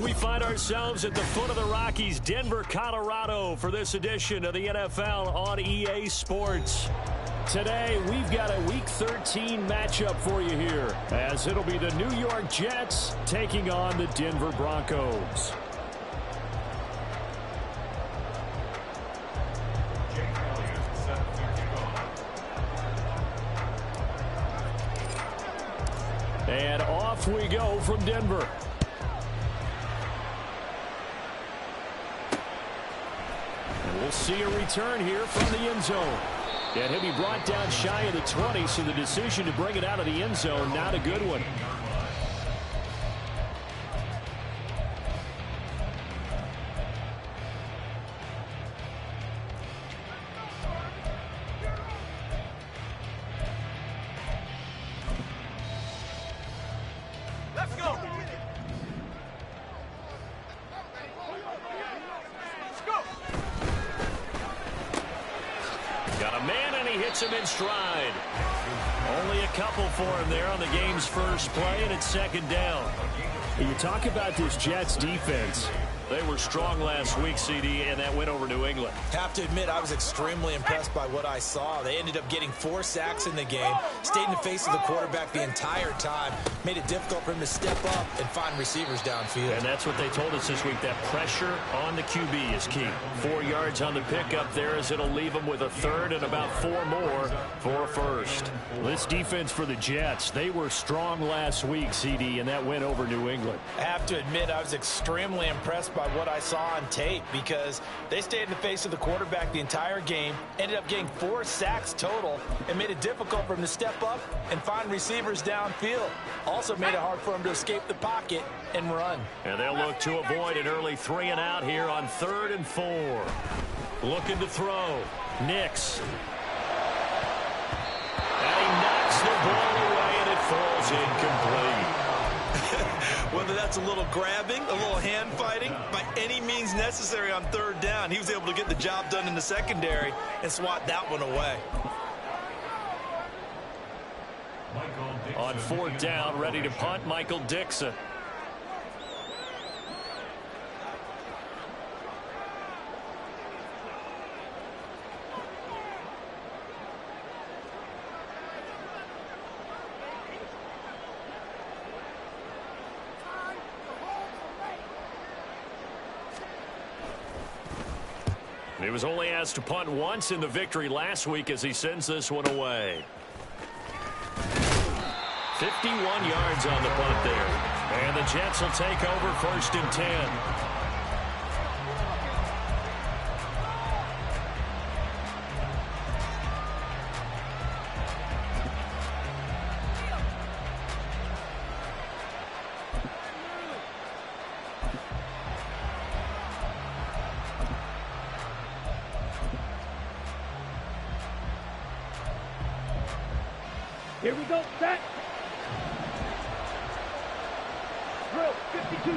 We find ourselves at the foot of the Rockies, Denver, Colorado, for this edition of the NFL on EA Sports. Today, we've got a Week 13 matchup for you here, as it'll be the New York Jets taking on the Denver Broncos. And off we go from Denver. And we'll see a return here from the end zone. And he'll be brought down shy of the 20, so the decision to bring it out of the end zone, not a good one. Let's go. Got a man, and he hits him in stride. Only a couple for him there on the game's first play, and it's second down. You talk about this Jets defense. They were strong last week, CD, and that went over New England. Have to admit, I was extremely impressed by what I saw. They ended up getting 4 sacks in the game, stayed in the face of the quarterback the entire time, made it difficult for him to step up and find receivers downfield. And that's what they told us this week, that pressure on the QB is key. 4 yards on the pickup there, as it'll leave them with a third and about 4 more for a first. This defense for the Jets, they were strong last week, CD, and that went over New England. I have to admit, I was extremely impressed by what I saw on tape, because they stayed in the face of the quarterback the entire game, ended up getting 4 sacks total, and made it difficult for him to step up and find receivers downfield. Also made it hard for him to escape the pocket and run. And they'll look to avoid an early 3 and out here on 3rd and 4. Looking to throw. Nix. And he knocks the ball away, and it falls incomplete. Whether that's a little grabbing, a little hand fighting, by any means necessary on 3rd down, he was able to get the job done in the secondary and swat that one away. On 4th down, ready to punt, Michael Dixon. He was only asked to punt once in the victory last week as he sends this one away. 51 yards on the punt there. And the Jets will take over 1st and 10. Here we go, set. Drill, 52.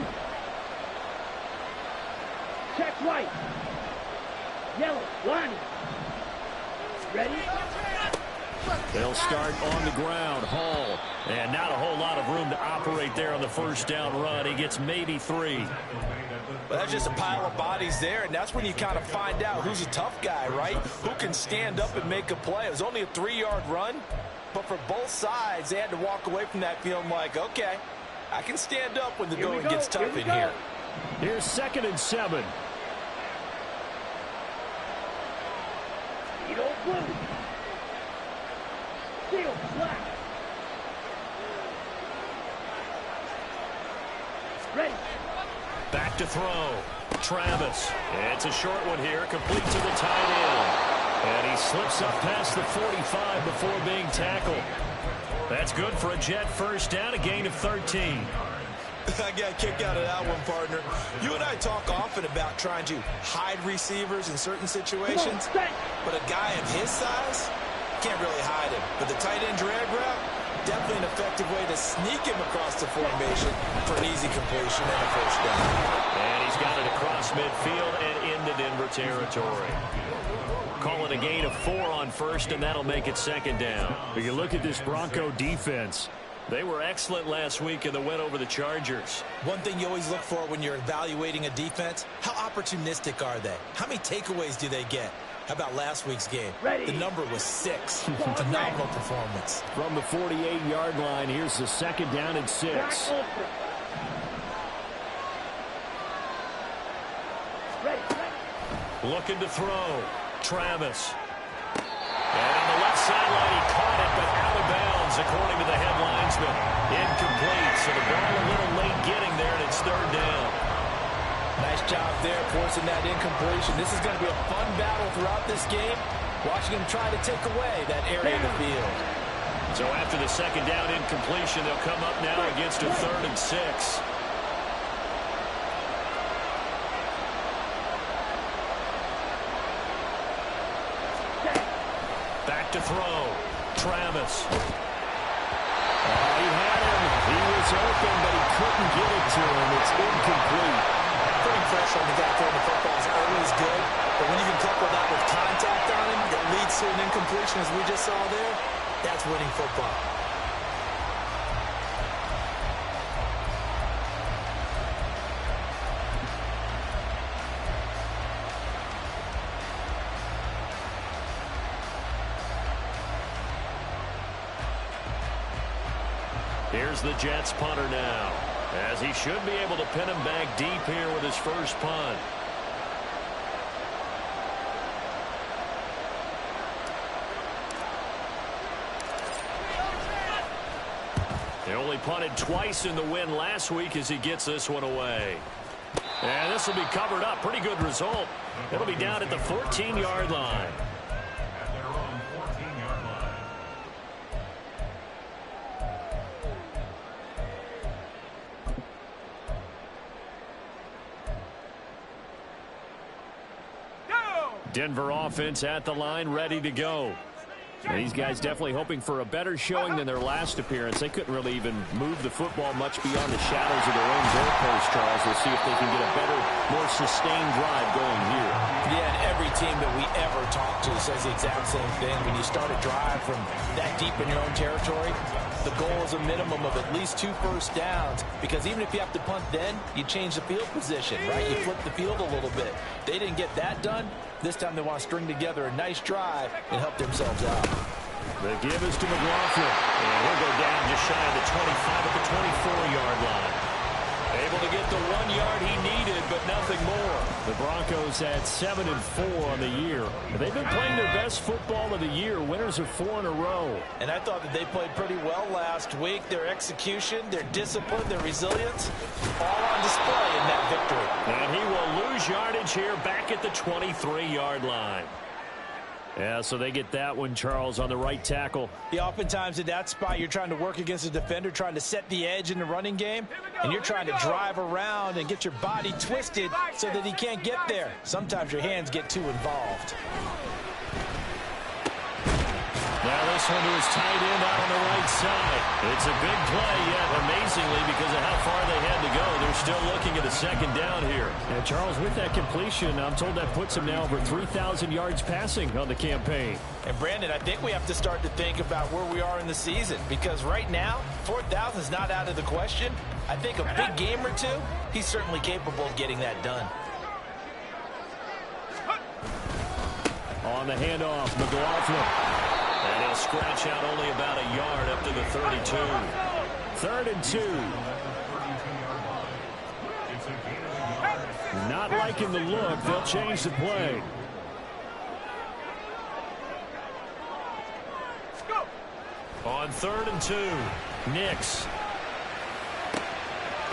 Check right. Yellow, lining. Ready? They'll start on the ground. Hall. And not a whole lot of room to operate there on the 1st down run. He gets maybe 3. Well, that's just a pile of bodies there, and that's when you kind of find out who's a tough guy, right? Who can stand up and make a play. It was only a 3-yard run. But for both sides, they had to walk away from that feeling like, okay, I can stand up when the going gets tough in here. Here's 2nd and 7. You don't blue. Seal, black. Ready. Back to throw. Travis. It's a short one here, complete to the tight end. And he slips up past the 45 before being tackled. That's good for a Jet 1st down, a gain of 13. I got a kick out of that one, partner. You and I talk often about trying to hide receivers in certain situations, but a guy of his size can't really hide him. But the tight end drag route, definitely an effective way to sneak him across the formation for an easy completion and a 1st down. And he's got it across midfield and into Denver territory. Call it a gain of 4 on 1st, and that'll make it 2nd down. But you look at this Bronco defense. They were excellent last week in the win over the Chargers. One thing you always look for when you're evaluating a defense, how opportunistic are they? How many takeaways do they get? How about last week's game? Ready. The number was 6. Phenomenal performance. From the 48-yard line, here's the 2nd down and 6. Looking to throw. Travis. And on the left sideline, he caught it, but out of bounds, according to the head linesman. Incomplete, so the ball a little late getting there, and it's 3rd down. Nice job there, forcing that incompletion. This is going to be a fun battle throughout this game. Watching him try to take away that area of the field. So after the 2nd down incompletion, they'll come up now against a 3rd and 6. Back to throw. Travis. He had him. He was open, but he couldn't get it to him. It's incomplete. Putting pressure on the guy throwing the football is always good, but when you can couple that with contact on him that leads to an incompletion, as we just saw there, that's winning football. Here's the Jets punter now, as he should be able to pin him back deep here with his first punt. They only punted twice in the win last week as he gets this one away. And this will be covered up. Pretty good result. It'll be down at the 14-yard line. Denver offense at the line, ready to go. And these guys definitely hoping for a better showing than their last appearance. They couldn't really even move the football much beyond the shadows of their own goalpost, Charles. We'll see if they can get a better, more sustained drive going here. Yeah, and every team that we ever talk to says the exact same thing. When you start a drive from that deep in your own territory, the goal is a minimum of at least 2 first downs, because even if you have to punt then, you change the field position, right? You flip the field a little bit. They didn't get that done. This time they want to string together a nice drive and help themselves out. The give is to McLaughlin. And he'll go down just shy of the 25 at the 24-yard line. Able to get the 1 yard he needed, but nothing more. The Broncos at 7-4 on the year. They've been playing their best football of the year. Winners of 4 in a row. And I thought that they played pretty well last week. Their execution, their discipline, their resilience, all on display in that victory. And he will lose yardage here back at the 23-yard line. Yeah, so they get that one, Charles, on the right tackle. Yeah, oftentimes in that spot, you're trying to work against a defender, trying to set the edge in the running game, and you're trying to drive around and get your body twisted so that he can't get there. Sometimes your hands get too involved. Now this one to his tight end out on the right side. It's a big play, yet amazingly, because of how far they had to go, they're still looking at a 2nd down here. And Charles, with that completion, I'm told that puts him now over 3,000 yards passing on the campaign. And Brandon, I think we have to start to think about where we are in the season, because right now, 4,000 is not out of the question. I think a big game or two, he's certainly capable of getting that done. On the handoff, McLaughlin. And he'll scratch out only about a yard up to the 32. 3rd and 2. Not liking the look. They'll change the play. On 3rd and 2. Nix.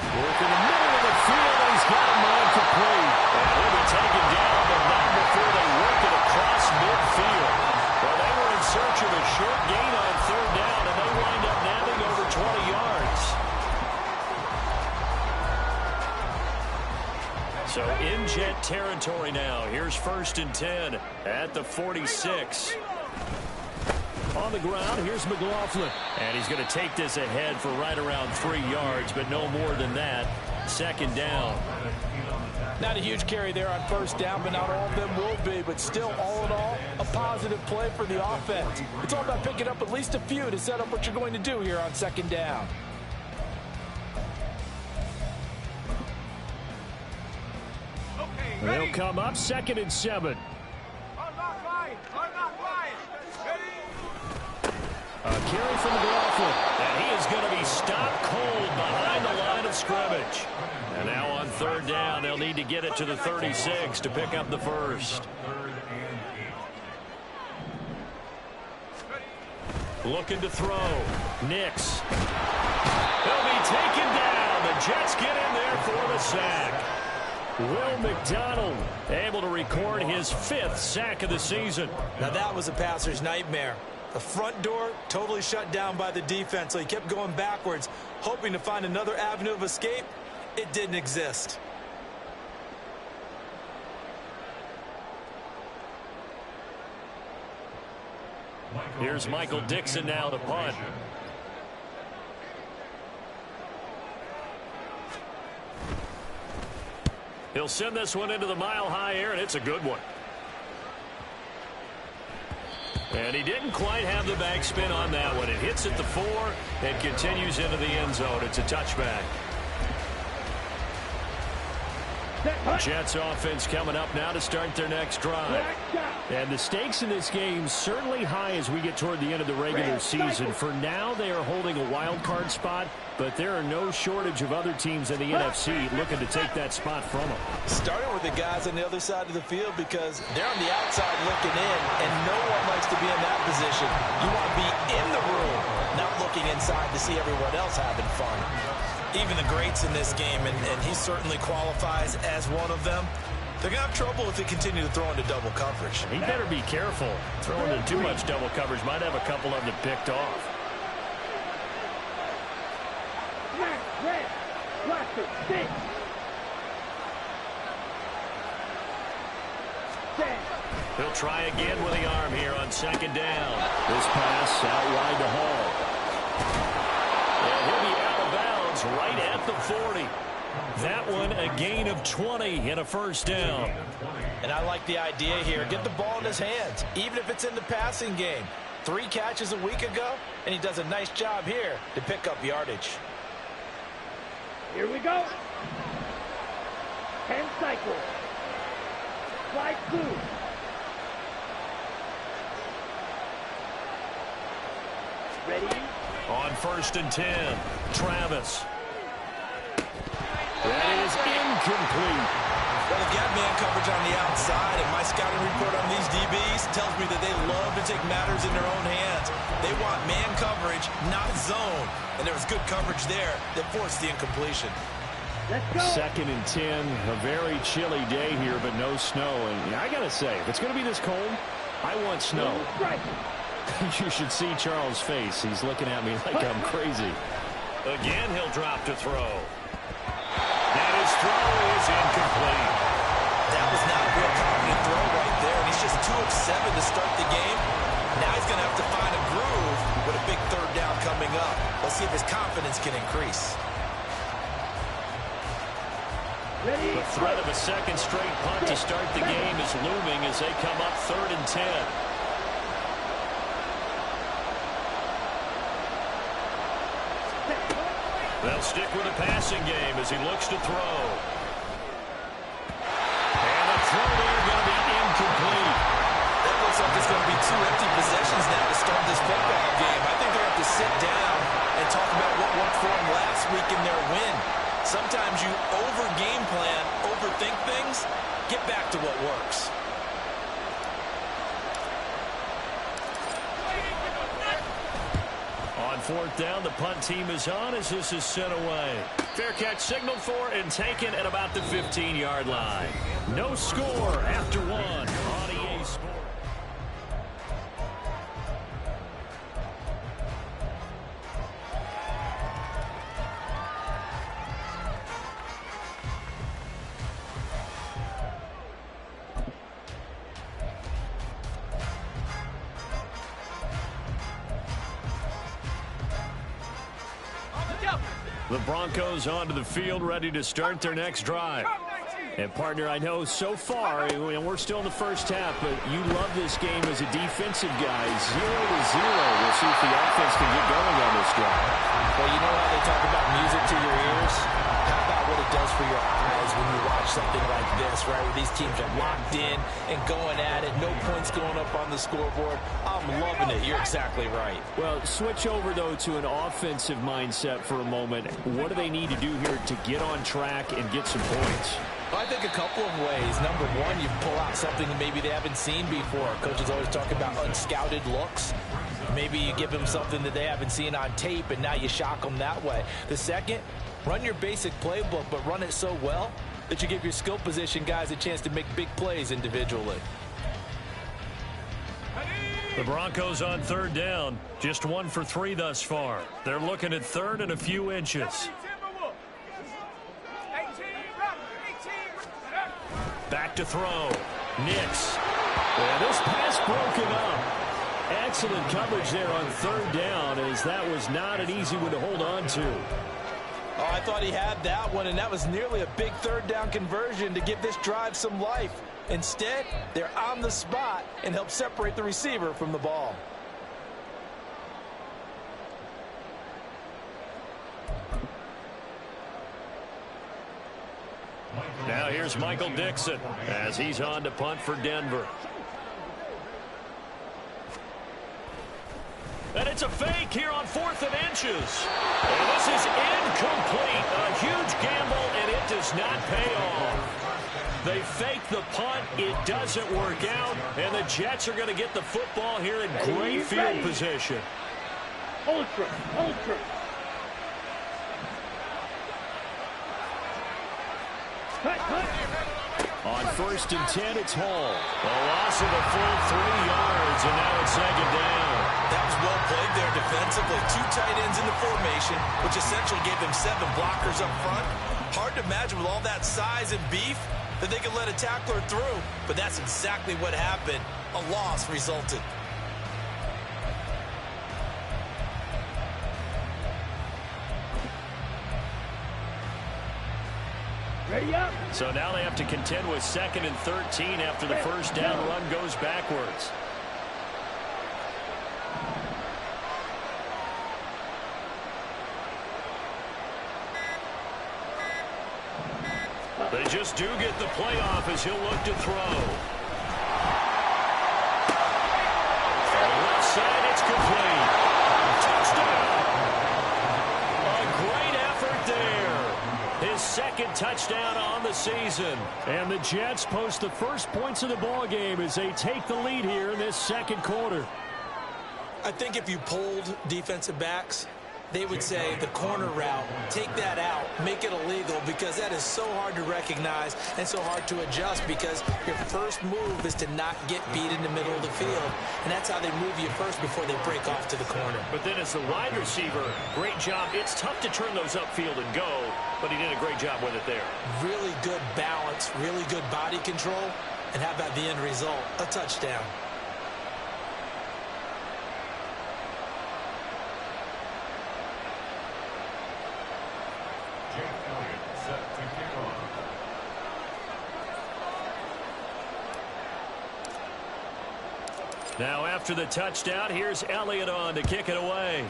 Working the middle of the field, and he's got him on complete. And he'll be taken down, but not before they work it across midfield. Well, they were in search of a short gain on 3rd down, and they wind up nabbing over 20 yards. So in Jet territory now. Here's 1st and 10 at the 46. On the ground, here's McLaughlin. And he's going to take this ahead for right around 3 yards, but no more than that. 2nd down. Not a huge carry there on first down, but not all of them will be. But still, all in all, a positive play for the offense. It's all about picking up at least a few to set up what you're going to do here on second down. They'll come up 2nd and 7. A carry from McLaughlin, and he is going to be stopped cold behind the line of scrimmage. And now on 3rd down, they'll need to get it to the 36 to pick up the first. Looking to throw. Nix. He'll be taken down. The Jets get in there for the sack. Will McDonald able to record his 5th sack of the season. Now that was a passer's nightmare. The front door totally shut down by the defense, so he kept going backwards, hoping to find another avenue of escape. It didn't exist. Here's Michael Dixon now to punt. He'll send this one into the mile-high air, and it's a good one. And he didn't quite have the backspin on that one. It hits at the 4 and continues into the end zone. It's a touchback. Jets offense coming up now to start their next drive. And the stakes in this game certainly high as we get toward the end of the regular season. For now, they are holding a wild card spot, but there are no shortage of other teams in the NFC looking to take that spot from them. Starting with the guys on the other side of the field because they're on the outside looking in, and no one likes to be in that position. You want to be in the room, not looking inside to see everyone else having fun. Even the greats in this game, and he certainly qualifies as one of them, they're going to have trouble if they continue to throw into double coverage. He better be careful. Throwing into too much double coverage might have a couple of them picked off. He'll try again with the arm here on 2nd down. This pass out wide to Hall. And he'll be out of bounds right at the 40. That one a gain of 20 and a first down. And I like the idea here. Get the ball in his hands, even if it's in the passing game. 3 catches a week ago, and he does a nice job here to pick up yardage. Here we go. 10 cycles. Slide through. Ready? On 1st and 10, Travis. That is incomplete. Well, they've got man coverage on the outside, and my scouting report on these DBs tells me that they love to take matters in their own hands. They want man coverage, not zone. And there was good coverage there that forced the incompletion. Let's go. 2nd and 10, a very chilly day here, but no snow. And I got to say, if it's going to be this cold, I want snow. You should see Charles' face. He's looking at me like I'm crazy. Again, he'll drop to throw. And his throw is incomplete. That was not a real confident throw right there. And he's just 2 of 7 to start the game. Now he's going to have to find a groove with a big 3rd down coming up. Let's see if his confidence can increase. Ready? The threat of a 2nd straight punt to start the game is looming as they come up 3rd and 10. They'll stick with the passing game as he looks to throw. And the throw there going to be incomplete. That looks like it's going to be 2 empty possessions now to start this football game. I think they're going to have to sit down and talk about what worked for them last week in their win. Sometimes you over-game plan, overthink things. Get back to what works. On 4th down, the punt team is on as this is sent away. Fair catch signaled for and taken at about the 15-yard line. No score after 1 on EA Sports. The Broncos onto the field, ready to start their next drive. And, partner, I know so far, and we're still in the first half, but you love this game as a defensive guy. 0-0. We'll see if the offense can get going on this drive. Well, you know how they talk about music to your ears? How about what it does for your eyes when you watch something like this, right? Where these teams are locked in and going at it. No points going up on the scoreboard. I'm loving it. You're exactly right. Well, switch over, though, to an offensive mindset for a moment. What do they need to do here to get on track and get some points? I think a couple of ways. Number one, you pull out something that maybe they haven't seen before. Coaches always talk about unscouted looks. Maybe you give them something that they haven't seen on tape, and now you shock them that way. The second, run your basic playbook, but run it so well that you give your skill position guys a chance to make big plays individually. The Broncos on third down. Just 1 for 3 thus far. They're looking at third and a few inches. Back to throw. Nix. And this pass broken up. Excellent coverage there on third down, as that was not an easy one to hold on to. Oh, I thought he had that one, and that was nearly a big third down conversion to give this drive some life. Instead, they're on the spot and help separate the receiver from the ball. Now here's Michael Dixon as he's on to punt for Denver. And it's a fake here on 4th and inches. And this is incomplete. A huge gamble, and it does not pay off. They fake the punt. It doesn't work out. And the Jets are going to get the football here in great field position. Ultra. Cut. On 1st and 10, it's Hall. A loss of a full 3 yards, and now it's 2nd down. That was well played there defensively. 2 tight ends in the formation, which essentially gave them 7 blockers up front. Hard to imagine with all that size and beef that they could let a tackler through, but that's exactly what happened. A loss resulted. Ready up. So now they have to contend with 2nd and 13 after the first down run goes backwards. They just do get the playoff as he'll look to throw. On the left side, it's complete. Touchdown! A great effort there. His 2nd touchdown on the season. And the Jets post the first points of the ball game as they take the lead here in this 2nd quarter. I think if you polled defensive backs, they would say the corner route, take that out, make it illegal, because that is so hard to recognize and so hard to adjust, because your first move is to not get beat in the middle of the field, and that's how they move you first before they break off to the corner. But then as the wide receiver, great job. It's tough to turn those upfield and go, but he did a great job with it there. Really good balance, really good body control, and how about the end result? A touchdown. Now after the touchdown, here's Elliott on to kick it away.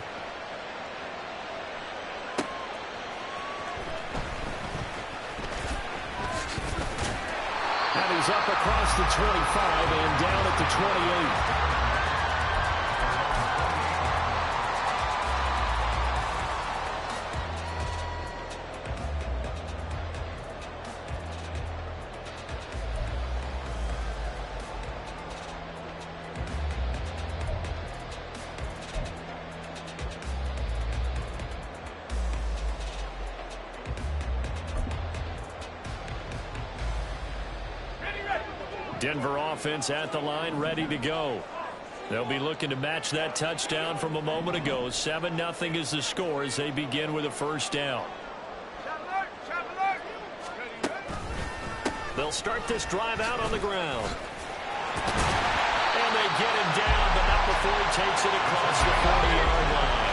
And he's up across the 25 and down at the 28. Denver offense at the line, ready to go. They'll be looking to match that touchdown from a moment ago. 7-0 is the score as they begin with a first down. They'll start this drive out on the ground. And they get him down, but not before he takes it across the 40-yard line.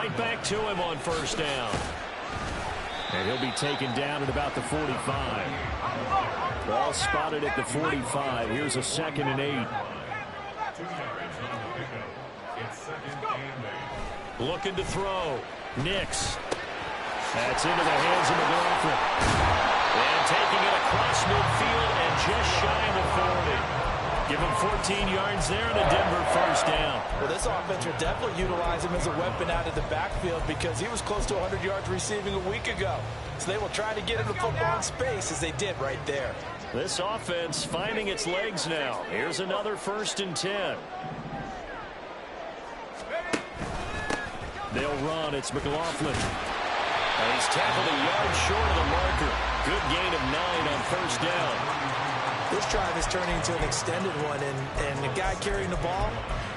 right back to him on first down. And he'll be taken down at about the 45. Ball spotted at the 45. Here's a 2nd and 8. Looking to throw. Nix. That's into the hands of McLaughlin. And taking it across midfield and just shy of the 40. Give him 14 yards there and a Denver first down. Well, this offense will definitely utilize him as a weapon out of the backfield because he was close to 100 yards receiving a week ago. So they will try to get him the football in space as they did right there. This offense finding its legs now. Here's another 1st and 10. They'll run. It's McLaughlin. And he's tackled a yard short of the marker. Good gain of 9 on first down. This drive is turning into an extended one, and the guy carrying the ball,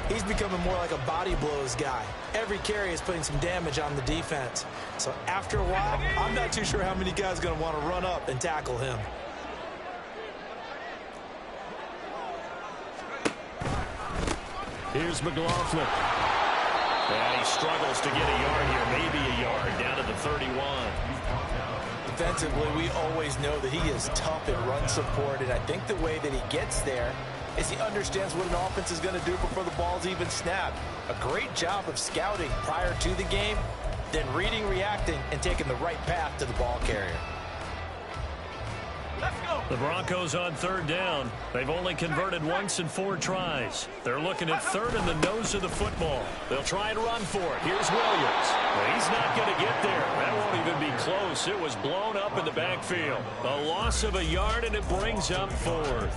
he's becoming more like a body blows guy. Every carry is putting some damage on the defense. So after a while, I'm not too sure how many guys are going to want to run up and tackle him. Here's McLaughlin. And he struggles to get a yard here, maybe a yard, down to the 31. Defensively, we always know that he is tough in run support, and I think the way that he gets there is he understands what an offense is going to do before the ball's even snapped. A great job of scouting prior to the game, then reading, reacting, and taking the right path to the ball carrier. The Broncos on 3rd down. They've only converted once in 4 tries. They're looking at 3rd in the nose of the football. They'll try and run for it. Here's Williams. Well, he's not going to get there. That won't even be close. It was blown up in the backfield. A loss of a yard, and it brings up 4th.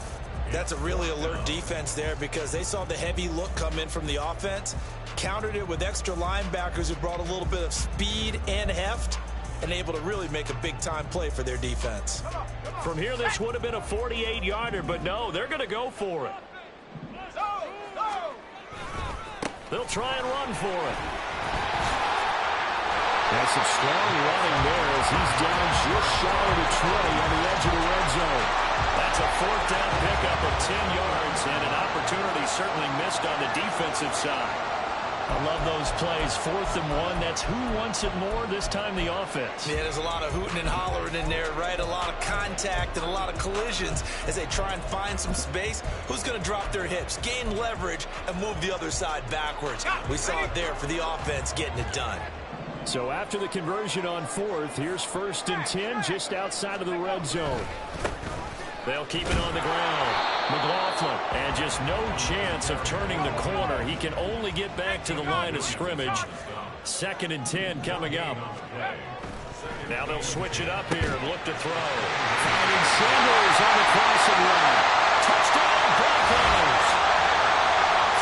That's a really alert defense there because they saw the heavy look come in from the offense, countered it with extra linebackers who brought a little bit of speed and heft, and able to really make a big-time play for their defense. From here, this would have been a 48-yarder, but no, they're going to go for it. They'll try and run for it. That's some strong running there as he's down just shy of the 20 on the edge of the red zone. That's a 4th down pickup of 10 yards, and an opportunity certainly missed on the defensive side. I love those plays. 4th and 1. That's who wants it more, this time the offense. Yeah, there's a lot of hooting and hollering in there, right? A lot of contact and a lot of collisions as they try and find some space. Who's going to drop their hips, gain leverage, and move the other side backwards? We saw it there for the offense getting it done. So after the conversion on 4th, here's 1st and 10 just outside of the red zone. They'll keep it on the ground. McLaughlin, and just no chance of turning the corner. He can only get back to the line of scrimmage. 2nd and 10 coming up. Now they'll switch it up here and look to throw. Finding Sanders on the crossing line. Touchdown, Broncos!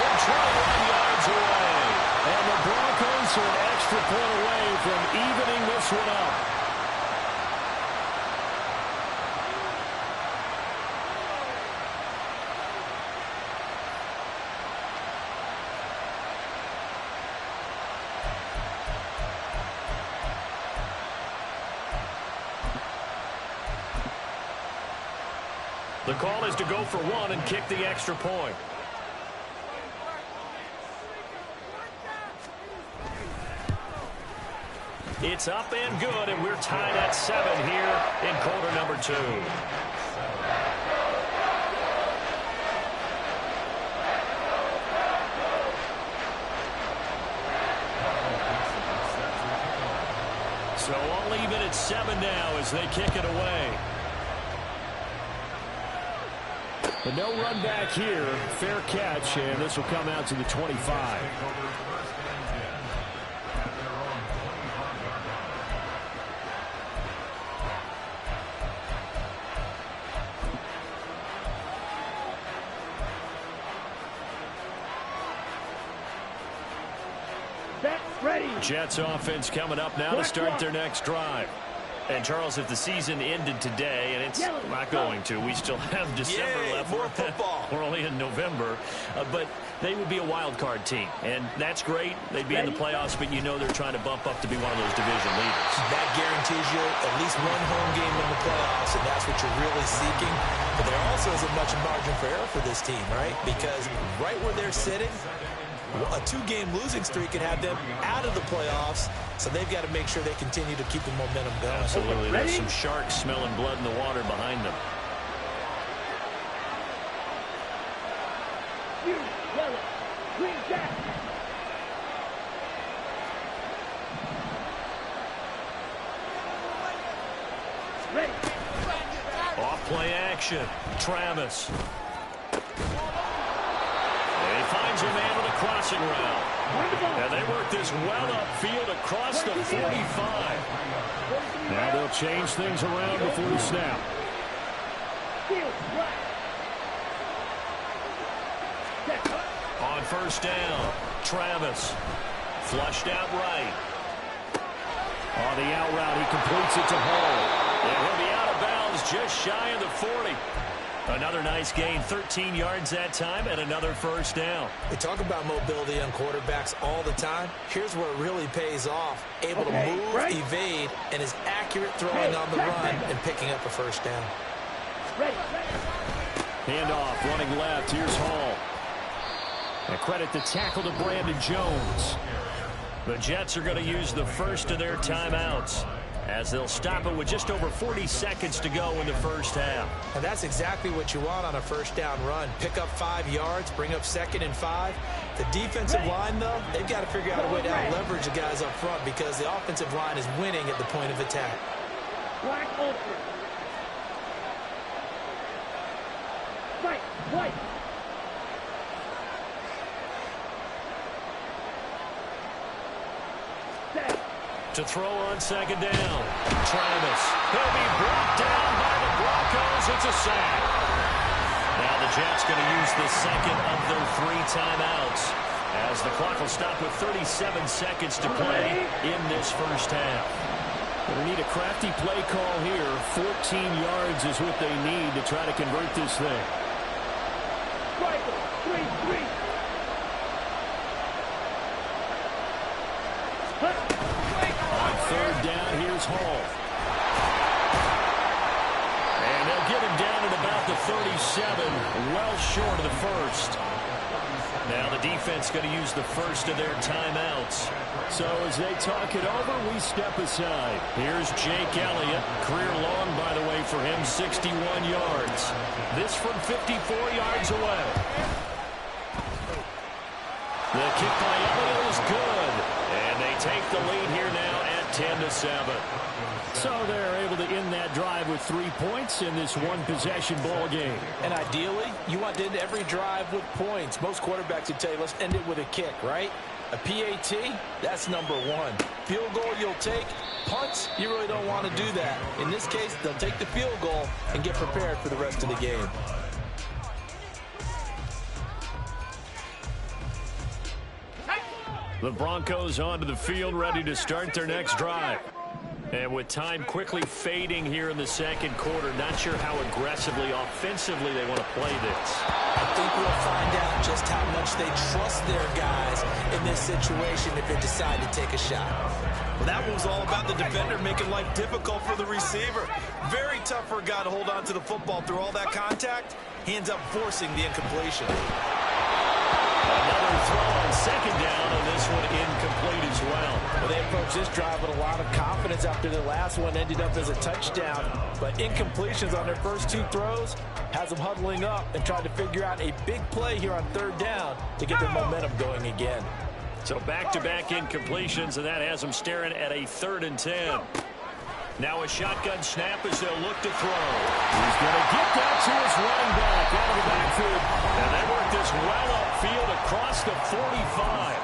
From 21 yards away. And the Broncos are an extra point away from evening this one up. The call is to go for 1 and kick the extra point. It's up and good, and we're tied at 7 here in quarter number 2. So I'll leave it at 7 now as they kick it away. But no run back here. Fair catch, and this will come out to the 25. Ready. Jets offense coming up now to start their next drive. And, Charles, if the season ended today, and it's not going to, we still have December left. More football. We're only in November. But they would be a wild card team. And that's great. They'd be in the playoffs, but you know they're trying to bump up to be one of those division leaders. That guarantees you at least one home game in the playoffs, and that's what you're really seeking. But there also isn't much margin for error for this team, right? Because right where they're sitting, A 2-game losing streak could have them out of the playoffs, so they've got to make sure they continue to keep the momentum going. Absolutely. There's some sharks smelling blood in the water behind them. Yellow, green jacket. Ready. Off play action. Travis. And he finds a man with a crossing route. And they work this well upfield across the 45. Now they'll change things around before the snap. On first down, Travis. Flushed out right. On the out route, he completes it to Hall. And he'll be out of bounds just shy of the 40. Another nice gain, 13 yards that time, and another first down. They talk about mobility on quarterbacks all the time. Here's where it really pays off. Able to move, evade, and is accurate throwing on the run and picking up a first down. Handoff, running left. Here's Hall. And credit the tackle to Brandon Jones. The Jets are going to use the first of their timeouts, as they'll stop it with just over 40 seconds to go in the first half. And that's exactly what you want on a first down run. Pick up 5 yards, bring up 2nd and 5. The defensive line, though, they've got to figure out a way to out-leverage the guys up front because the offensive line is winning at the point of attack. Black ultra. Fight, white. To throw on second down. Travis. He'll be brought down by the Broncos. It's a sack. Now the Jets going to use the second of their 3 timeouts, as the clock will stop with 37 seconds to play in this first half. They need a crafty play call here. 14 yards is what they need to try to convert this thing. 3-3. Third down, here's Hall. And they'll get him down at about the 37, well short of the first. Now the defense going to use the first of their timeouts. So as they talk it over, we step aside. Here's Jake Elliott. Career long, by the way, for him, 61 yards. This from 54 yards away. The kick by Elliott is good. And they take the lead here now at 10-7. So they're able to end that drive with 3 points in this one-possession ball game. And ideally, you want to end every drive with points. Most quarterbacks would tell you, let's end it with a kick, right? A PAT, that's number 1. Field goal you'll take. Punts, you really don't want to do that. In this case, they'll take the field goal and get prepared for the rest of the game. The Broncos onto the field, ready to start their next drive. And with time quickly fading here in the second quarter, not sure how aggressively, offensively they want to play this. I think we'll find out just how much they trust their guys in this situation if they decide to take a shot. Well, that was all about the defender making life difficult for the receiver. Very tough for a guy to hold on to the football through all that contact. He ends up forcing the incompletion. Another throw on second down, and this one incomplete as well. Well, they approached this drive with a lot of confidence after the last one ended up as a touchdown. But incompletions on their first 2 throws has them huddling up and trying to figure out a big play here on third down to get their momentum going again. So back-to-back incompletions, and that has them staring at a 3rd and 10. Now a shotgun snap as they'll look to throw. He's going to get that to his running back out of the backfield. And they work this well upfield across the 45.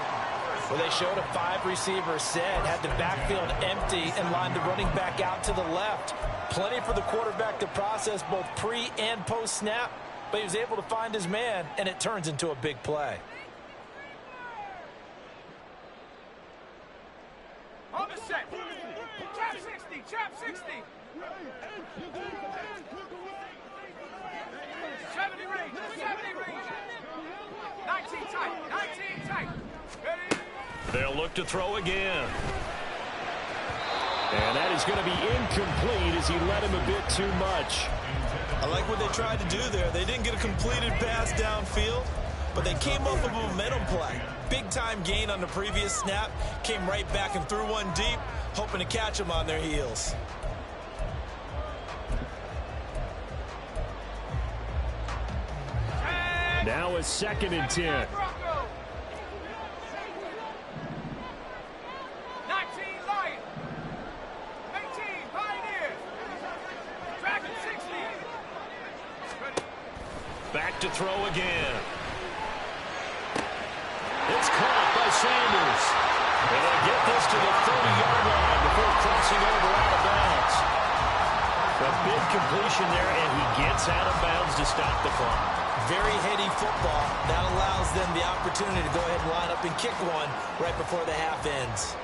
Well, they showed a 5-receiver set, had the backfield empty, and lined the running back out to the left. Plenty for the quarterback to process both pre- and post-snap, but he was able to find his man, and it turns into a big play. On the set. Trap 60. Trap 60. 70 range. 70 range. 19 tight. 19 tight. Ready? They'll look to throw again. And that is going to be incomplete as he led him a bit too much. I like what they tried to do there. They didn't get a completed pass downfield, but they came off of a momentum play. Big-time gain on the previous snap, came right back and threw one deep, hoping to catch them on their heels. Now a 2nd and 10. Broncos. 19 Lions. 18 Pioneers. Dragon 60. Back to throw again. It's caught by Sanders. And they get this to the 30-yard line before crossing over out of bounds. A big completion there, and he gets out of bounds to stop the clock. Very heady football. That allows them the opportunity to go ahead and line up and kick one right before the half ends.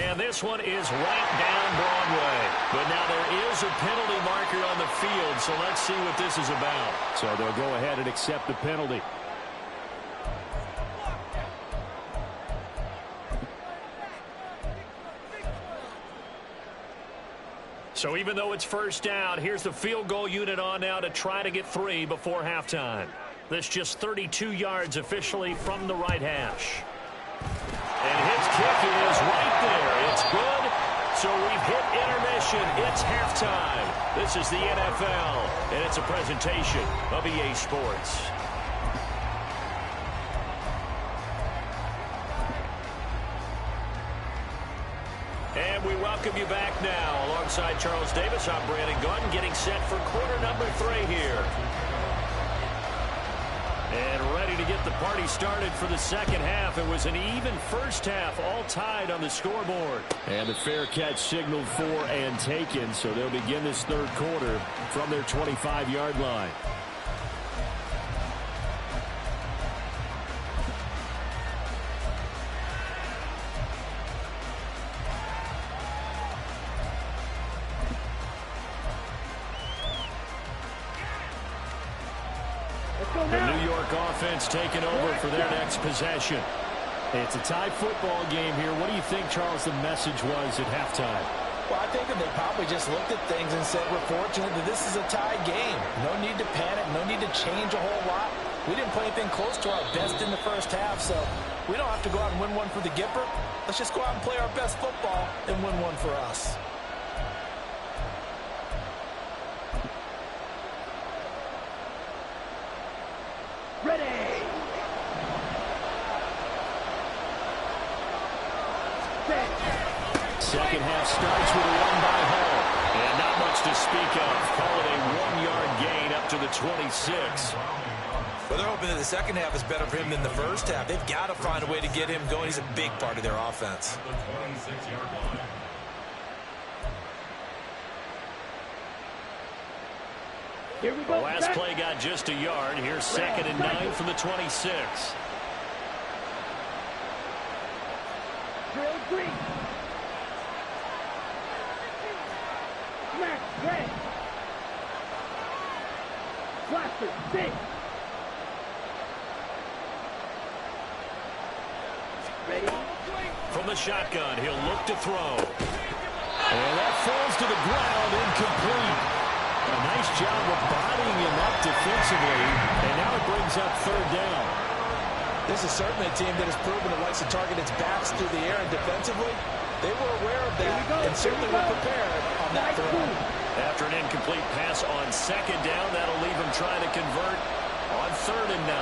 And this one is right down Broadway. But now there is a penalty marker on the field, so let's see what this is about. So they'll go ahead and accept the penalty. So even though it's first down, here's the field goal unit on now to try to get 3 before halftime. That's just 32 yards officially from the right hash. And his kick is right there. It's good. So we've hit intermission. It's halftime. This is the NFL, and it's a presentation of EA Sports. And we welcome you back now. Alongside Charles Davis, I'm Brandon Gordon, getting set for quarter number 3 here. And ready to get the party started for the second half. It was an even first half, all tied on the scoreboard. And the fair catch signaled for and taken, so they'll begin this third quarter from their 25-yard line. The New York offense taking over for their next possession. It's a tie football game here. What do you think, Charles, the message was at halftime? Well, I think that they probably just looked at things and said, we're fortunate that this is a tie game. No need to panic, no need to change a whole lot. We didn't play anything close to our best in the first half, so we don't have to go out and win one for the Gipper. Let's just go out and play our best football and win one for us. Ready. Second half starts with a run by Hall. And not much to speak of. Call it a 1-yard gain up to the 26. Well, they're hoping that the second half is better for him than the first half. They've got to find a way to get him going. He's a big part of their offense. Here we The go. last play got just a yard. Here's 2nd and 9 from the 26. Drill 3. Smash, red. Blaster, 6. Ready? From the shotgun, he'll look to throw. And that falls to the ground, incomplete. A nice job of bodying him up defensively, and now it brings up 3rd down. This is certainly a team that has proven it likes to target its backs through the air, and defensively, they were aware of that and certainly were prepared on that throw. After an incomplete pass on 2nd down, that'll leave him trying to convert on 3rd and 9.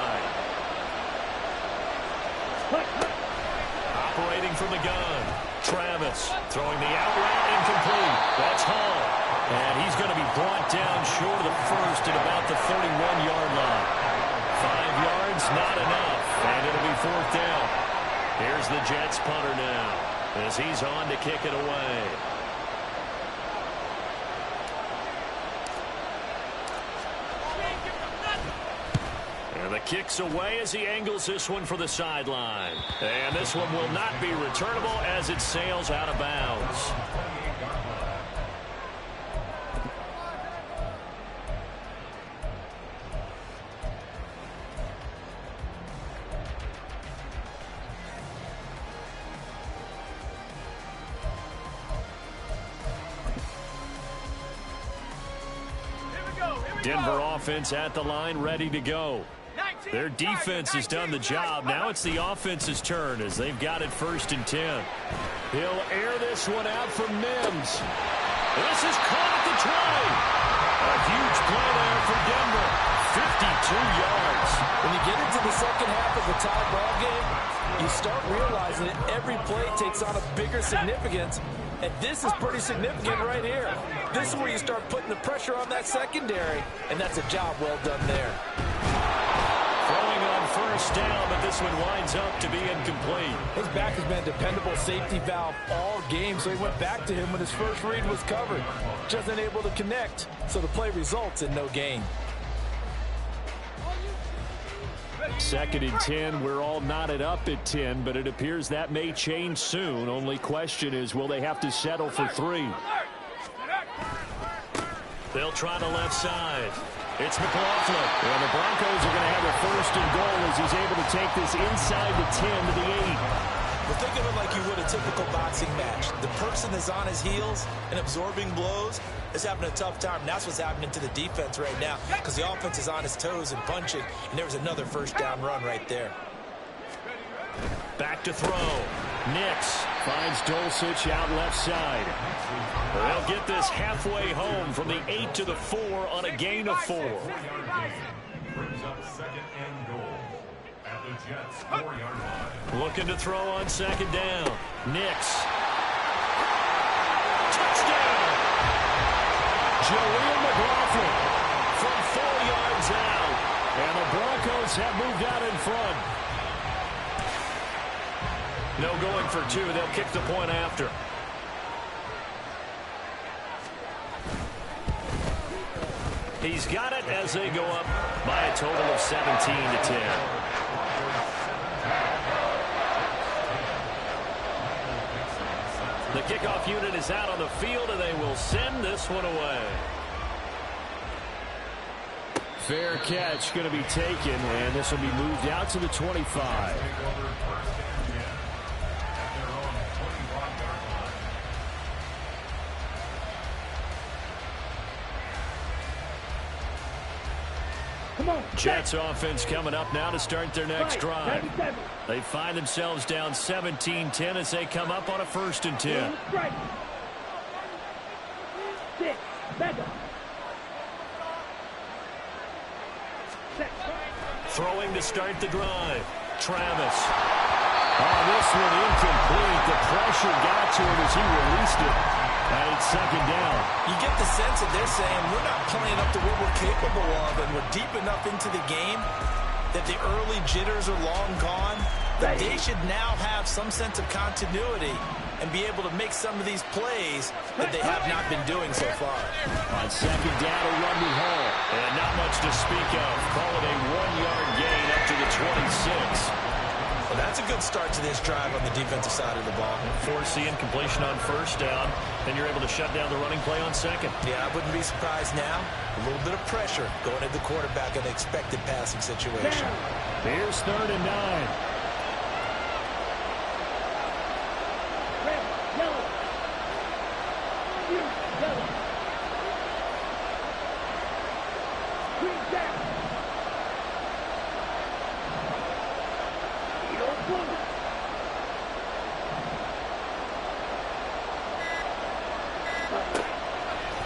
Operating from the gun, Travis throwing the out route, incomplete. That's Hall. And he's going to be brought down short of the first at about the 31-yard line. 5 yards, not enough, and it'll be 4th down. Here's the Jets punter now as he's on to kick it away. And the kick's away as he angles this one for the sideline. And this one will not be returnable as it sails out of bounds. Denver offense at the line, ready to go. Their defense has done the job. Now it's the offense's turn as they've got it 1st and 10. He'll air this one out from Mims. This is caught at the 20. A huge play there for Denver. 52 yards. When you get into the second half of a tie ball game, you start realizing that every play takes on a bigger significance. And this is pretty significant right here. This is where you start putting the pressure on that secondary, and that's a job well done there. Throwing on 1st down, but this one winds up to be incomplete. His back has been a dependable safety valve all game, so he went back to him when his first read was covered. Just unable to connect, so the play results in no gain. 2nd and 10. We're all knotted up at 10, but it appears that may change soon. Only question is, will they have to settle for 3? They'll try the left side. It's McLaughlin. And the Broncos are going to have a 1st and goal as he's able to take this inside the 10 to the 8. Well, think of it like you would a typical boxing match. The person is on his heels and absorbing blows is having a tough time. And that's what's happening to the defense right now because the offense is on his toes and punching. And there was another 1st down run right there. Back to throw. Nix finds Dulcich out left side. They'll get this halfway home from the 8 to the 4 on a gain of 4. Brings up 2nd and goal at the Jets' 4-yard line. Looking to throw on 2nd down. Nix. Touchdown! Jaleel McLaughlin from 4 yards out. And the Broncos have moved out in front. No going for 2. They'll kick the point after. He's got it as they go up by a total of 17 to 10. The kickoff unit is out on the field, and they will send this one away. Fair catch going to be taken, and this will be moved out to the 25. Jets offense coming up now to start their next drive. They find themselves down 17-10 as they come up on a 1st and 10. Throwing to start the drive. Travis. Oh, this one incomplete. The pressure got to him as he released it. And it's 2nd down. You get the sense that they're saying we're not playing up to what we're capable of, and we're deep enough into the game that the early jitters are long gone. But they should now have some sense of continuity and be able to make some of these plays that they have not been doing so far. On 2nd down, a run to Hall. And not much to speak of. Call it a 1-yard gain up to the 26. Well, that's a good start to this drive on the defensive side of the ball. Force the incompletion on 1st down. Then you're able to shut down the running play on 2nd. Yeah, I wouldn't be surprised now. A little bit of pressure going at the quarterback in an expected passing situation. Here's 3rd and 9.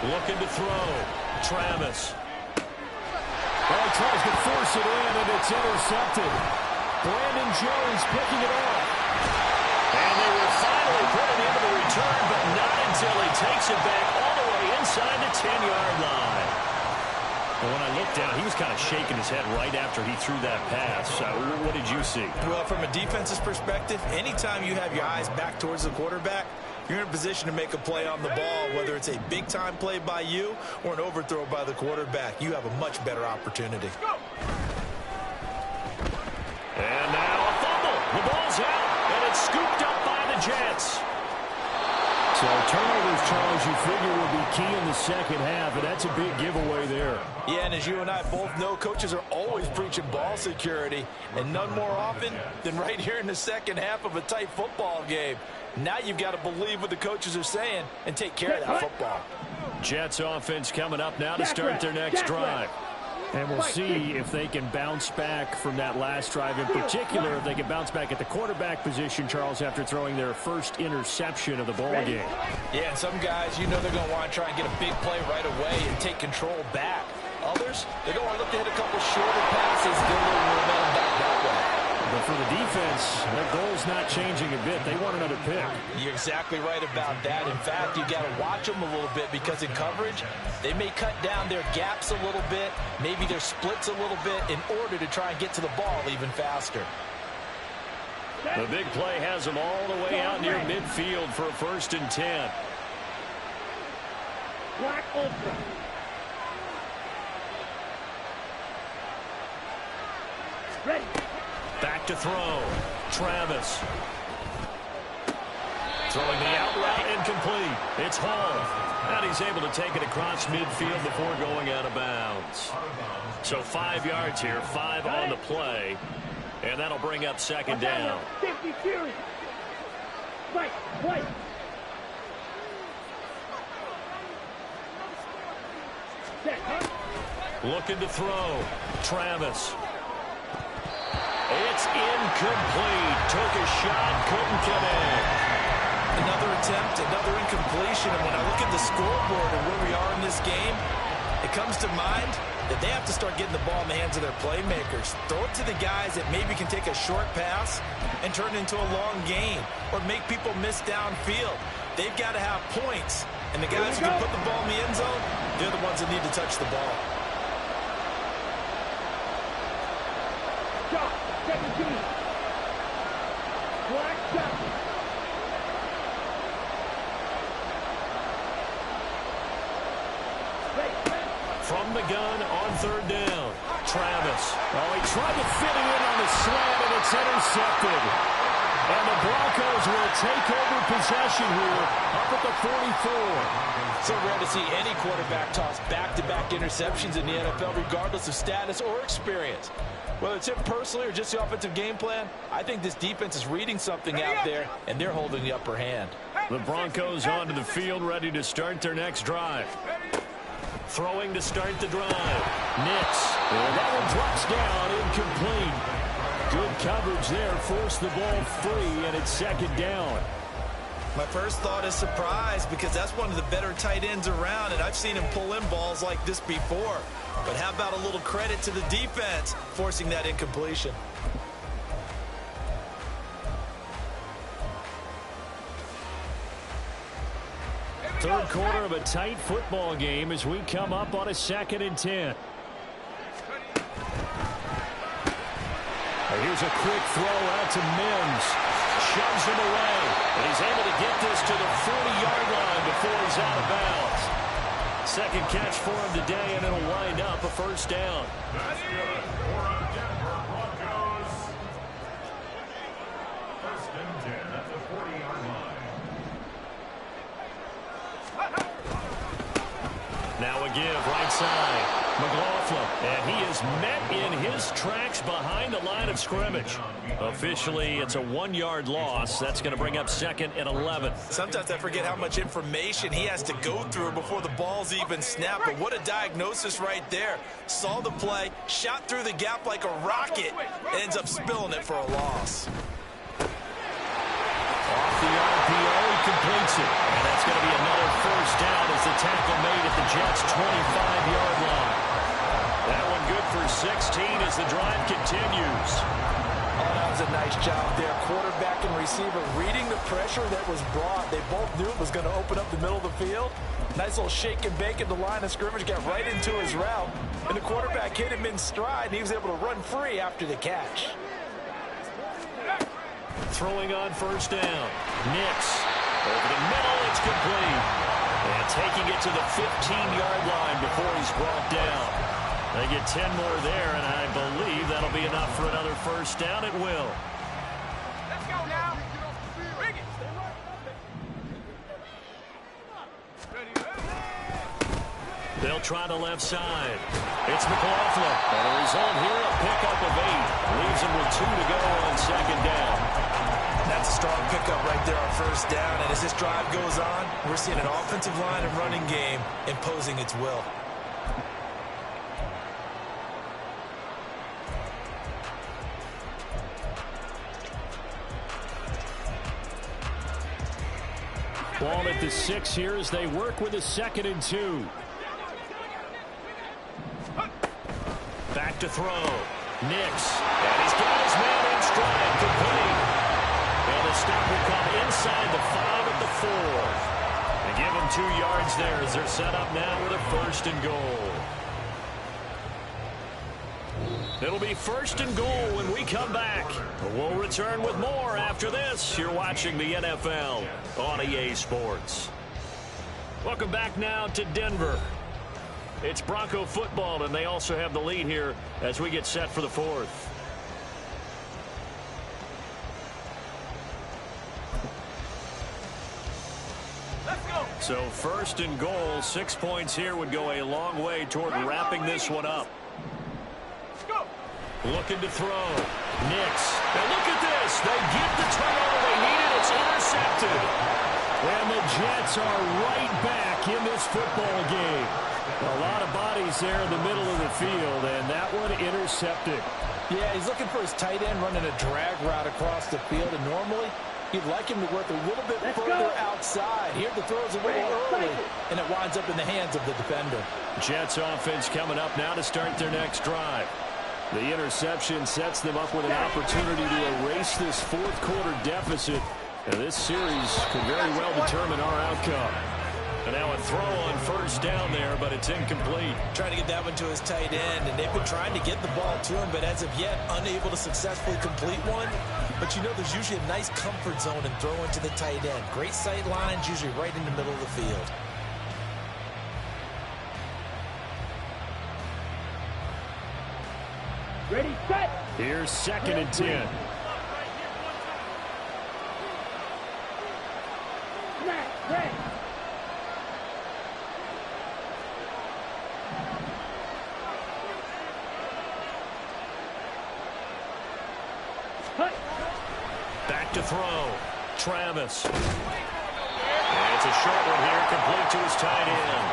Looking to throw. Travis. Oh, he tries to force it in, and it's intercepted. Brandon Jones picking it off. And they will finally put it into the return, but not until he takes it back all the way inside the 10-yard line. Well, when I looked down, he was kind of shaking his head right after he threw that pass. What did you see? Well, from a defense's perspective, anytime you have your eyes back towards the quarterback, you're in a position to make a play on the ball, whether it's a big-time play by you or an overthrow by the quarterback. You have a much better opportunity. And now a fumble. The ball's out, and it's scooped up by the Jets. So turnovers, Charles, you figure will be key in the second half, and that's a big giveaway there. Yeah, and as you and I both know, coaches are always preaching ball security, and none more often than right here in the second half of a tight football game. Now you've got to believe what the coaches are saying and take care of that football. Jets offense coming up now to start their next drive. And we'll see if they can bounce back from that last drive. In particular, if they can bounce back at the quarterback position, Charles, after throwing their first interception of the ball game. Yeah, some guys, you know they're going to want to try and get a big play right away and take control back. Others, they're going to look to hit a couple shorter passes, get a little momentum back that way. But for the defense, their goal's not changing a bit. They want another pick. You're exactly right about that. In fact, you got to watch them a little bit because in coverage, they may cut down their gaps a little bit, maybe their splits a little bit in order to try and get to the ball even faster. The big play has them all the way out near midfield for a 1st and 10. Black ultra. Ready. Back to throw. Travis. Throwing the out route incomplete. It's Hall. And he's able to take it across midfield before going out of bounds. So 5 yards here, 5 on the play. And that'll bring up 2nd down. 50 series. Right, right. Looking to throw. Travis. It's incomplete. Took a shot, couldn't connect. Another attempt, another incompletion. And when I look at the scoreboard and where we are in this game, it comes to mind that they have to start getting the ball in the hands of their playmakers. Throw it to the guys that maybe can take a short pass and turn it into a long gain or make people miss downfield. They've got to have points. And the guys who can put the ball in the end zone, they're the ones that need to touch the ball. Shot, 17. Black shot. From the gun on 3rd down. Travis. Oh, he tried to fit it in on the slant, and it's intercepted. And the Broncos will take over possession here up at the 44. So rare to see any quarterback toss back-to-back interceptions in the NFL, regardless of status or experience. Whether it's him personally or just the offensive game plan, I think this defense is reading something out there, and they're holding the upper hand. The Broncos onto the field, ready to start their next drive. Throwing to start the drive. Nix. And that one drops down, incomplete. Good coverage there, forced the ball free, and it's 2nd down. My first thought is surprise because that's one of the better tight ends around, and I've seen him pull in balls like this before. But how about a little credit to the defense forcing that incompletion? Third quarter of a tight football game as we come up on a 2nd and 10. Here's a quick throw out to Mims. Shoves him away. And he's able to get this to the 40-yard line before he's out of bounds. 2nd catch for him today, and it'll wind up a 1st down. That's good for a Denver Broncos. 1st and 10 at the 40-yard line. Now a give right side. McLaughlin, and he is met in his tracks behind the line of scrimmage. Officially, it's a 1-yard loss. That's going to bring up 2nd and 11. Sometimes I forget how much information he has to go through before the ball's even snapped. But what a diagnosis right there. Saw the play, shot through the gap like a rocket, ends up spilling it for a loss. Off the RPO, he completes it. And that's going to be another 1st down as the tackle made at the Jets' 25-yard line. That one good for 16 as the drive continues. Oh, that was a nice job there. Quarterback and receiver reading the pressure that was brought. They both knew it was going to open up the middle of the field. Nice little shake and bake at the line of scrimmage. Got right into his route. And the quarterback hit him in stride, and he was able to run free after the catch. Throwing on 1st down. Nix. Over the middle, it's complete. And taking it to the 15-yard line before he's brought down. They get 10 more there, and I believe that'll be enough for another 1st down. It will. Let's go now. Bring it. They'll try the left side. It's McLaughlin. And the result here, a pickup of 8. Leaves him with 2 to go on 2nd down. That it's a strong pickup right there on first down. And as this drive goes on, we're seeing an offensive line and running game imposing its will. Ball at the 6 here as they work with a 2nd and 2. Back to throw. Nix. And he's got his man in stride. Complete. And the stop will come inside the 5 at the 4. They give him 2 yards there as they're set up now with a 1st and goal. It'll be 1st and goal when we come back. We'll return with more after this. You're watching the NFL on EA Sports. Welcome back now to Denver. It's Bronco football, and they also have the lead here as we get set for the 4th. Let's go. So 1st and goal, 6 points here would go a long way toward wrapping this one up. Looking to throw. Nix. Now look at this. They get the turnover they needed. It's intercepted. And the Jets are right back in this football game. A lot of bodies there in the middle of the field, and that one intercepted. Yeah, he's looking for his tight end running a drag route across the field, and normally you'd like him to work a little bit further outside. Here the throw's a little early, and it winds up in the hands of the defender. Jets offense coming up now to start their next drive. The interception sets them up with an opportunity to erase this 4th quarter deficit. And this series could very well determine our outcome. And now a throw on 1st down there, but it's incomplete. Trying to get that one to his tight end, and they've been trying to get the ball to him, but as of yet, unable to successfully complete one. But you know there's usually a nice comfort zone in throwing to the tight end. Great sight lines, usually right in the middle of the field. Ready, set. Here's 2nd and 10. Snap, ready. Cut. Back to throw. Travis. And it's a short one here, complete to his tight end.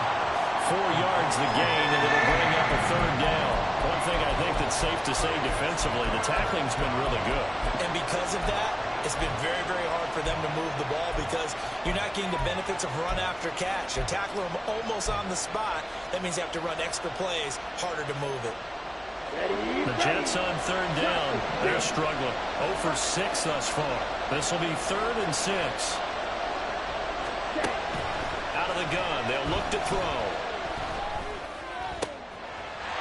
4 yards the gain, and it'll bring up a 3rd down. One thing I think that's safe to say defensively, the tackling's been really good. And because of that, it's been very, very hard for them to move the ball because you're not getting the benefits of run after catch. They're tackling them almost on the spot. That means you have to run extra plays, harder to move it. The Jets on 3rd down. They're struggling. 0 for 6 thus far. This will be 3rd and 6. Out of the gun. They'll look to throw.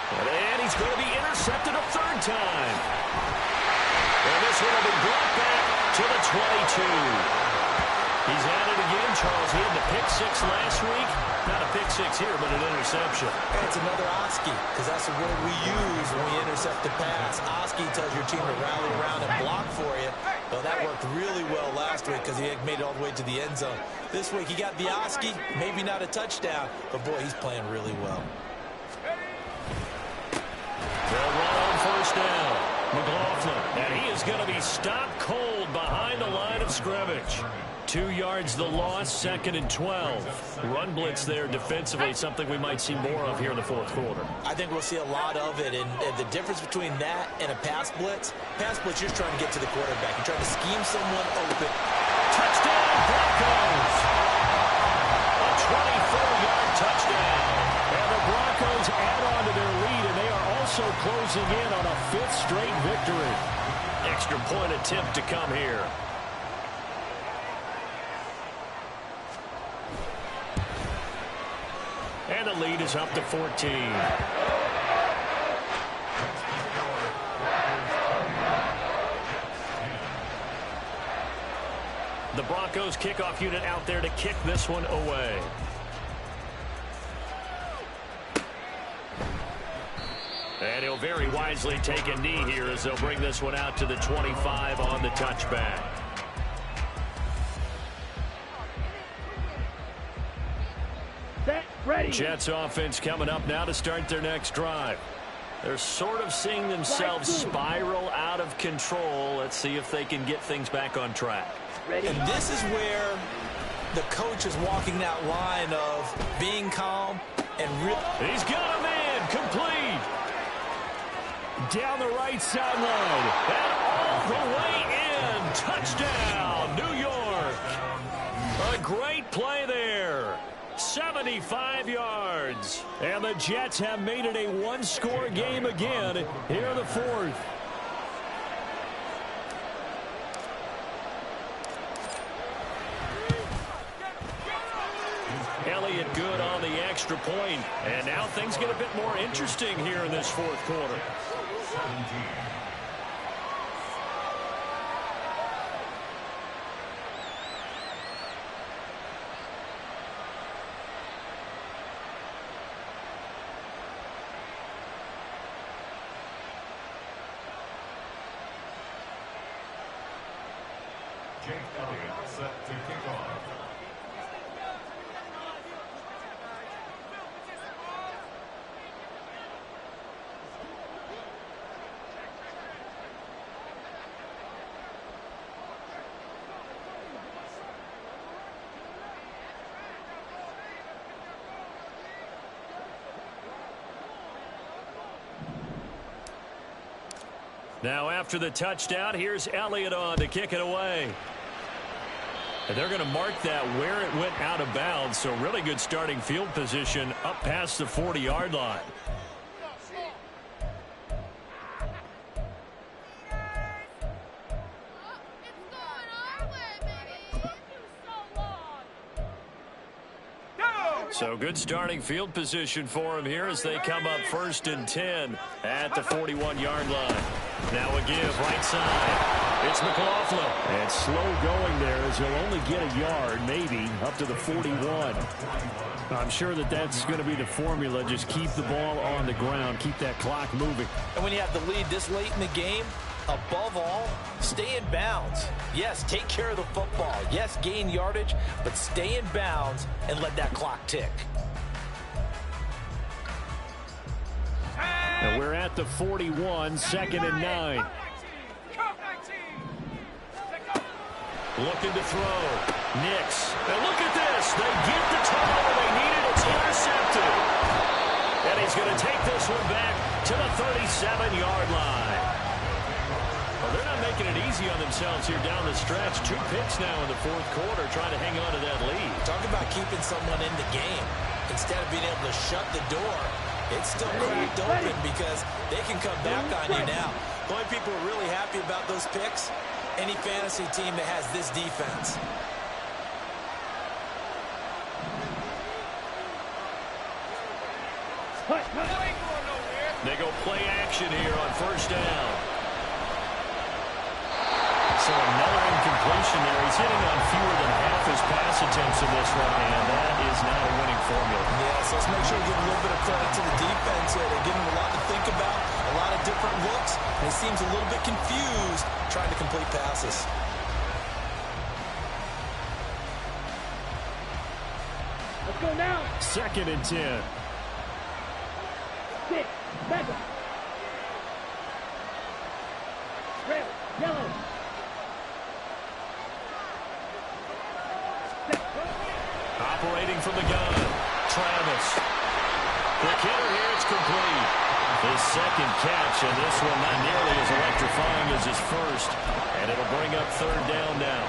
And he's going to be intercepted a 3rd time. And this one will be brought back to the 22. He's at it again, Charles. He had the pick 6 last week. Not a pick 6 here, but an interception. And it's another Oski, because that's the word we use when we intercept the pass. Oski tells your team to rally around and block for you. Well, that worked really well last week because he had made it all the way to the end zone. This week, he got the Oski, maybe not a touchdown, but boy, he's playing really well. They'll run on 1st down. McLaughlin, and he is going to be stopped cold behind the line of scrimmage. 2 yards the loss, 2nd and 12. Run blitz there defensively, something we might see more of here in the 4th quarter. I think we'll see a lot of it, and the difference between that and a pass blitz, you're trying to get to the quarterback. You're trying to scheme someone open. Touchdown, Broncos! A 24-yard touchdown. And the Broncos add on to their lead, and they are also closing in on a 5th straight victory. Extra point attempt to come here. And the lead is up to 14. The Broncos kickoff unit out there to kick this one away. And he'll very wisely take a knee here as they'll bring this one out to the 25 on the touchback. Set, ready. Jets offense coming up now to start their next drive. They're sort of seeing themselves spiral out of control. Let's see if they can get things back on track. And this is where the coach is walking that line of being calm and real. He's got a man complete. Down the right sideline. And all the way in. Touchdown, New York. A great play there. 75 yards. And the Jets have made it a one-score game again here in the fourth. Elliott good on the extra point. And now things get a bit more interesting here in this fourth quarter. 17. Jake Elliott set to kick off. Now after the touchdown, here's Elliott on to kick it away. And they're going to mark that where it went out of bounds. So really good starting field position up past the 40-yard line. So good starting field position for him here as they come up 1st and 10 at the 41-yard line. Now a give right side. It's McLaughlin. And slow going there as he'll only get a yard, maybe, up to the 41. I'm sure that that's going to be the formula. Just keep the ball on the ground. Keep that clock moving. And when you have the lead this late in the game, above all, stay in bounds. Yes, take care of the football. Yes, gain yardage, but stay in bounds and let that clock tick. And we're at the 41, 2nd and 9. Looking to throw. Nix. And look at this. They get the turnover they needed. It's intercepted. And he's going to take this one back to the 37-yard line. Well, they're not making it easy on themselves here down the stretch. 2 picks now in the fourth quarter trying to hang on to that lead. Talk about keeping someone in the game. Instead of being able to shut the door, it's still cracked open because they can come back on you now. The only people who are really happy about those picks, any fantasy team that has this defense. They go play action here on 1st down. So another incompletion there. He's hitting on fewer than half his pass attempts in this one, and that is not a winning formula. Yeah, so let's make sure we give a little bit of credit to the defense here. They're giving him a lot to think about, a lot of different looks, and he seems a little bit confused trying to complete passes. Let's go now. 2nd and 10. 6, 7. Red, yellow. Operating from the gun, Travis. The hitter here, it's complete. His 2nd catch, and this one not nearly as electrifying as his first. And it'll bring up 3rd down now.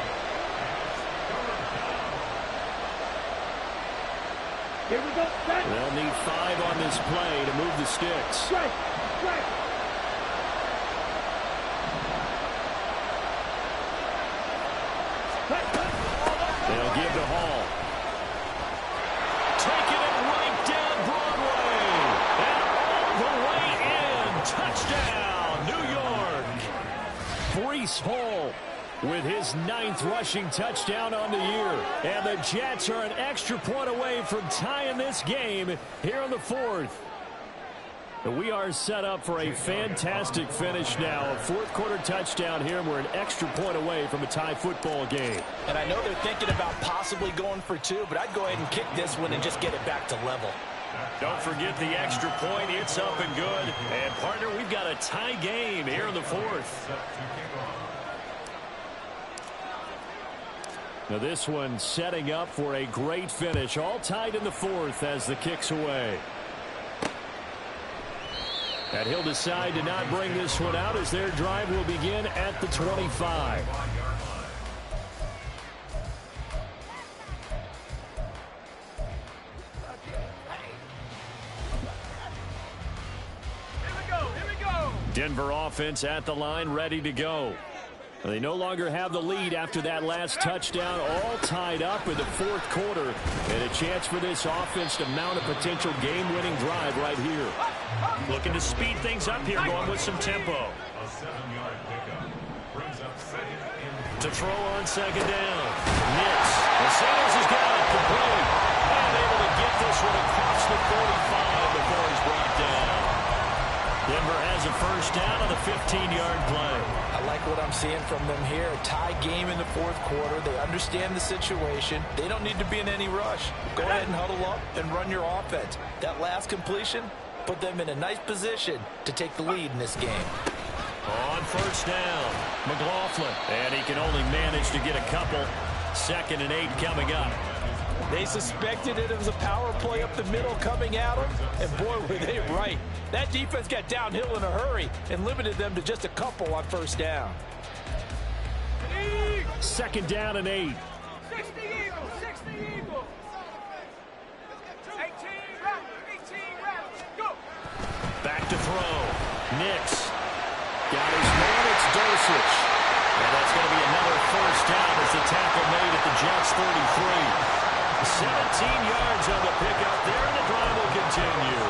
Here we go. Set. They'll need 5 on this play to move the sticks. Strike. Strike. They'll give to Hall. Taking it right down Broadway. And all the way in. Touchdown, New York. Breece Hall with his 9th rushing touchdown on the year. And the Jets are an extra point away from tying this game here in the 4th. We are set up for a fantastic finish now. A 4th quarter touchdown here. We're an extra point away from a tie football game. And I know they're thinking about possibly going for 2, but I'd go ahead and kick this one and just get it back to level. Don't forget the extra point. It's up and good. And, partner, we've got a tie game here in the fourth. Now this one setting up for a great finish. All tied in the fourth as the kick's away. And he'll decide to not bring this one out as their drive will begin at the 25. Denver offense at the line, ready to go. They no longer have the lead after that last touchdown, all tied up in the fourth quarter. And a chance for this offense to mount a potential game-winning drive right here. Looking to speed things up here, going with some tempo. A 7-yard pickup brings up second and To throw on second down. Nix. And Sanders has got it complete. And able to get this one across the 45 before he's brought down. Denver has a first down on the 15-yard play. I like what I'm seeing from them here. A tie game in the fourth quarter. They understand the situation. They don't need to be in any rush. Go ahead and huddle up and run your offense. That last completion put them in a nice position to take the lead in this game. On first down, McLaughlin. And he can only manage to get a couple. 2nd and 8 coming up. They suspected it was a power play up the middle coming at them, and boy, were they right. That defense got downhill in a hurry and limited them to just a couple on first down. 2nd down and 8. 60 Eagles, 60 Eagles. 18 rounds, go. Back to throw. Nix. Got his man, it's Dosich. And that's going to be another first down as the tackle made at the Jets' 33. 17 yards on the pickup there, and the drive will continue.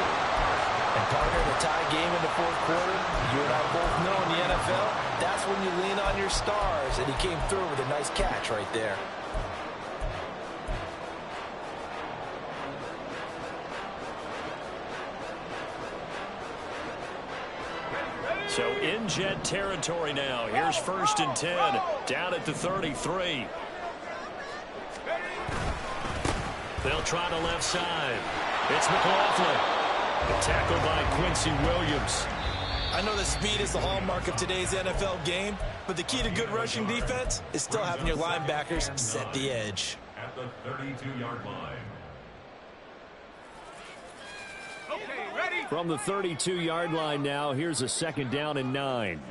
And partner, the tie game in the fourth quarter, you and I both know in the NFL, that's when you lean on your stars, and he came through with a nice catch right there. So in Jet territory now. Here's 1st and 10, down at the 33. They'll try the left side. It's McLaughlin. Tackled by Quincy Williams. I know that speed is the hallmark of today's NFL game, but the key to good rushing defense is still having your linebackers set the edge. at the 32-yard line. Okay, ready? From the 32-yard line now, here's a 2nd down and 9.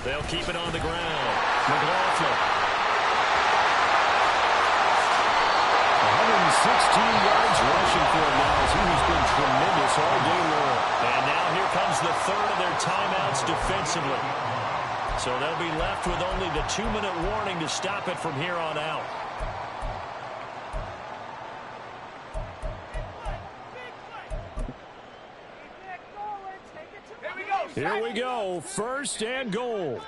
They'll keep it on the ground. McLaughlin. 116 yards rushing for him now as he has been tremendous all day long. And now here comes the third of their timeouts defensively. So they'll be left with only the 2-minute warning to stop it from here on out. Here we go. 1st and goal.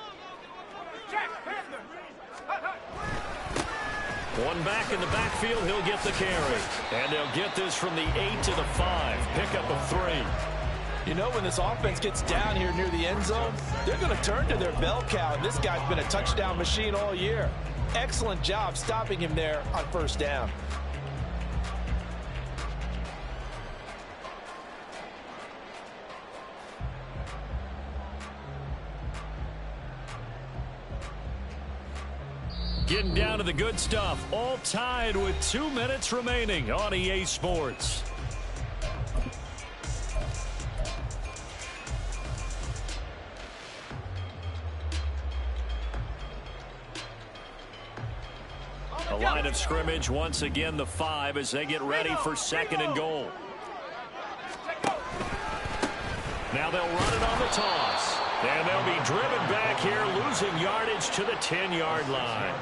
One back in the backfield, he'll get the carry. And they'll get this from the 8 to the 5. Pickup of 3. You know, when this offense gets down here near the end zone, they're going to turn to their bell cow. And this guy's been a touchdown machine all year. Excellent job stopping him there on 1st down. Getting down to the good stuff. All tied with 2 minutes remaining on EA Sports. The line of scrimmage once again the 5 as they get ready for 2nd and goal. Now they'll run it on the toss. And they'll be driven back here, losing yardage to the 10-yard line.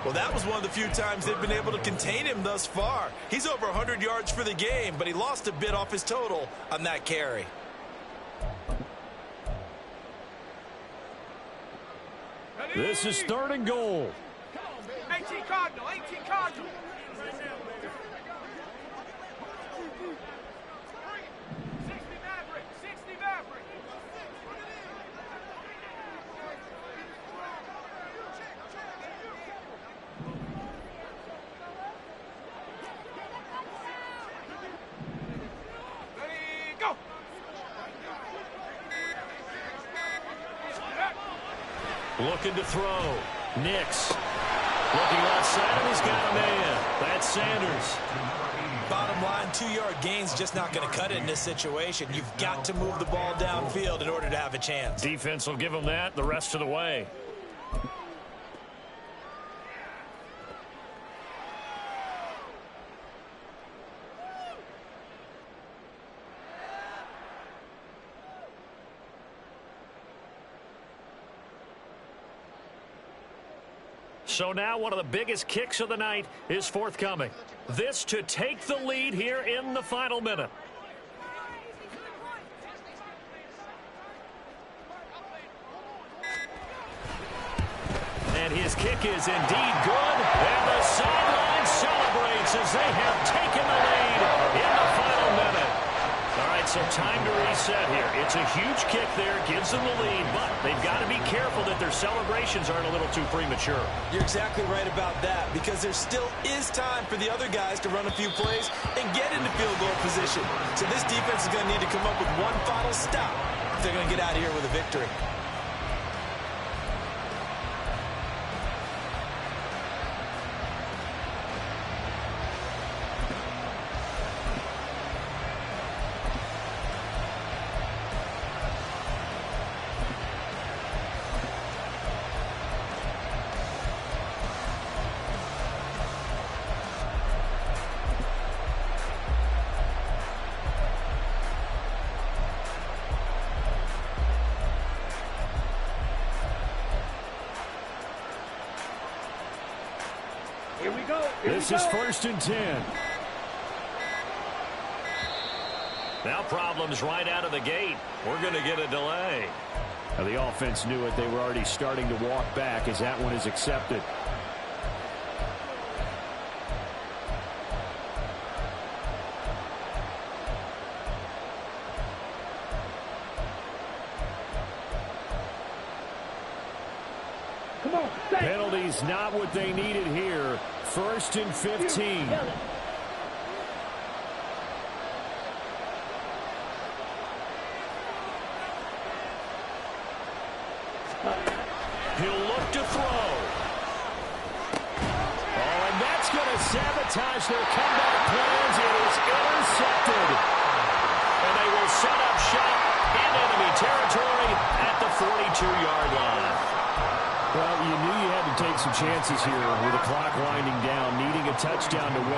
Well, that was one of the few times they've been able to contain him thus far. He's over 100 yards for the game, but he lost a bit off his total on that carry. This is 3rd and goal. 18 Cardinal, 18 Cardinal. 60 Maverick, 60 Maverick. Looking to throw. Nix. Looking left side, and he's got a man. That's Sanders. Bottom line, 2-yard gain's just not going to cut it in this situation. You've got to move the ball downfield in order to have a chance. Defense will give them that the rest of the way. So now one of the biggest kicks of the night is forthcoming. This to take the lead here in the final minute. And his kick is indeed good. And the sideline celebrates as they have taken the lead in the final minute. All right, so time to reset here. It's a huge kick there, gives them the lead, but they've got to be careful that their celebrations aren't a little too premature. You're exactly right about that, because there still is time for the other guys to run a few plays and get into field goal position. So this defense is going to need to come up with one final stop if they're going to get out of here with a victory. Here we go. This is 1st and 10. Now problems right out of the gate. We're going to get a delay. Now the offense knew it. They were already starting to walk back as that one is accepted. Come on. Stay. Penalties not what they needed here. 1st and 15. He'll look to throw. Oh, and that's going to sabotage their comeback plans. It is intercepted. And they will set up shop in enemy territory at the 42-yard line. Well, you knew you had to take some chances here with the clock winding down, needing a touchdown to win.